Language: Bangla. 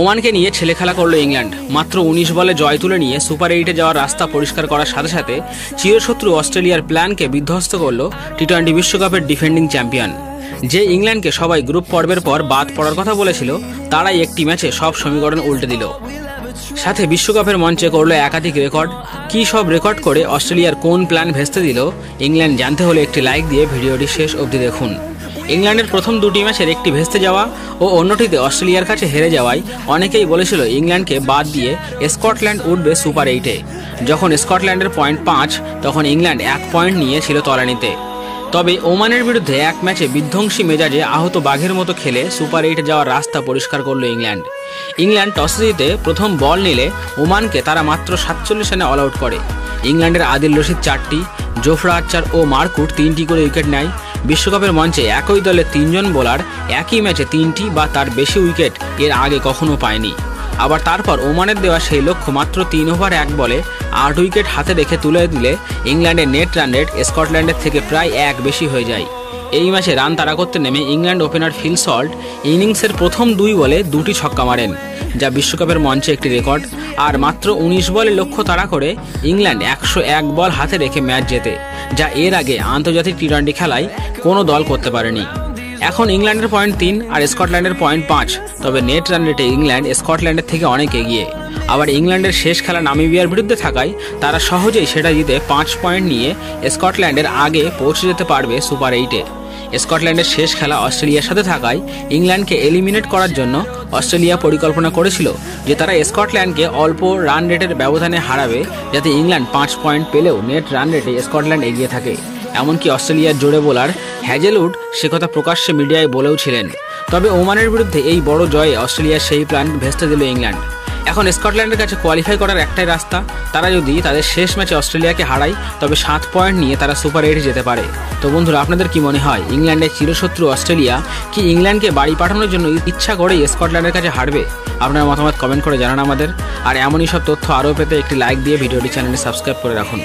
ওমানকে নিয়ে ছেলে খেলা করলো ইংল্যান্ড। মাত্র 19 বলে জয় তুলে নিয়ে সুপার 8-এ যাওয়ার রাস্তা পরিষ্কার করার সাথে সাথে চিরশত্রু অস্ট্রেলিয়ার প্ল্যানকে বিধ্বস্ত করল টি-20 বিশ্বকাপের ডিফেন্ডিং চ্যাম্পিয়ন। যে ইংল্যান্ডকে সবাই গ্রুপ পর্বের পর বাদ পড়ার কথা বলেছিল, তারাই একটি ম্যাচে সব সমীকরণ উল্টে দিল। সাথে বিশ্বকাপের মঞ্চে করলো একাধিক রেকর্ড। কী সব রেকর্ড করে অস্ট্রেলিয়ার কোন প্ল্যান ভেস্তে দিল ইংল্যান্ড জানতে হলে একটি লাইক দিয়ে ভিডিওটি শেষ অবধি দেখুন। ইংল্যান্ডের প্রথম দুটি ম্যাচের একটি ভেস্তে যাওয়া ও অন্যটিতে অস্ট্রেলিয়ার কাছে হেরে যাওয়ায় অনেকেই বলেছিল ইংল্যান্ডকে বাদ দিয়ে স্কটল্যান্ড উঠবে সুপার 8-এ। যখন স্কটল্যান্ডের পয়েন্ট 5, তখন ইংল্যান্ড 1 পয়েন্ট নিয়ে ছিল তলানিতে। তবে ওমানের বিরুদ্ধে এক ম্যাচে বিধ্বংসী মেজাজে আহত বাঘের মতো খেলে সুপার 8-এ যাওয়ার রাস্তা পরিষ্কার করল ইংল্যান্ড। ইংল্যান্ড টসে জিতে প্রথম বল নিলে ওমানকে তারা মাত্র 47 রানে অল আউট করে। ইংল্যান্ডের আদিল রশিদ 4টি, জোফরা আর্চার ও মার্কুট 3টি করে উইকেট নেয়। বিশ্বকাপের মঞ্চে একই দলে 3 জন বোলার একই ম্যাচে 3টি বা তার বেশি উইকেট এর আগে কখনো পায়নি। আবার তারপর ওমানের দেওয়া সেই লক্ষ্য মাত্র 3 ওভার 1 বলে 8 উইকেট হাতে রেখে তুলে দিলে ইংল্যান্ডের নেট রান রেট স্কটল্যান্ডের থেকে প্রায় 1 বেশি হয়ে যায়। এই ম্যাচে রান তাড়া করতে নেমে ইংল্যান্ড ওপেনার ফিল সল্ট ইনিংসের প্রথম 2 বলে 2টি ছক্কা মারেন, যা বিশ্বকাপের মঞ্চে একটি রেকর্ড। আর মাত্র 19 বলে লক্ষ্য তাড়া করে ইংল্যান্ড 101 বল হাতে রেখে ম্যাচ জেতে, যা এর আগে আন্তর্জাতিক টি-20 খেলায় কোনো দল করতে পারেনি। এখন ইংল্যান্ডের পয়েন্ট 3 আর স্কটল্যান্ডের পয়েন্ট 5, তবে নেট রান রেটে ইংল্যান্ড স্কটল্যান্ডের থেকে অনেক এগিয়ে। আবার ইংল্যান্ডের শেষ খেলা নামিবিয়ার বিরুদ্ধে থাকায় তারা সহজেই সেটা জিতে 5 পয়েন্ট নিয়ে স্কটল্যান্ডের আগে পৌঁছে যেতে পারবে সুপার 8-এ। স্কটল্যান্ডের শেষ খেলা অস্ট্রেলিয়ার সাথে থাকায় ইংল্যান্ডকে এলিমিনেট করার জন্য অস্ট্রেলিয়া পরিকল্পনা করেছিল যে তারা স্কটল্যান্ডকে অল্প রান রেটের ব্যবধানে হারাবে, যাতে ইংল্যান্ড 5 পয়েন্ট পেলেও নেট রান রেটে স্কটল্যান্ড এগিয়ে থাকে। এমনকি অস্ট্রেলিয়ার জোড়ে বোলার হ্যাজেলউড সে কথা প্রকাশ্যে মিডিয়ায় বলেও ছিলেন। তবে ওমানের বিরুদ্ধে এই বড় জয়ে অস্ট্রেলিয়ার সেই প্ল্যান ভেস্তে দিল ইংল্যান্ড। এখন স্কটল্যান্ডের কাছে কোয়ালিফাই করার একটাই রাস্তা, তারা যদি তাদের শেষ ম্যাচে অস্ট্রেলিয়াকে হারায় তবে 7 পয়েন্ট নিয়ে তারা সুপার 8-এ যেতে পারে। তো বন্ধুরা, আপনাদের কি মনে হয়, ইংল্যান্ডের চিরশত্রু অস্ট্রেলিয়া কি ইংল্যান্ডকে বাড়ি পাঠানোর জন্য ইচ্ছা করেই স্কটল্যান্ডের কাছে হারবে? আপনার মতামত কমেন্ট করে জানান আমাদের। আর এমনই সব তথ্য আরও পেতে একটি লাইক দিয়ে ভিডিওটি চ্যানেলে সাবস্ক্রাইব করে রাখুন।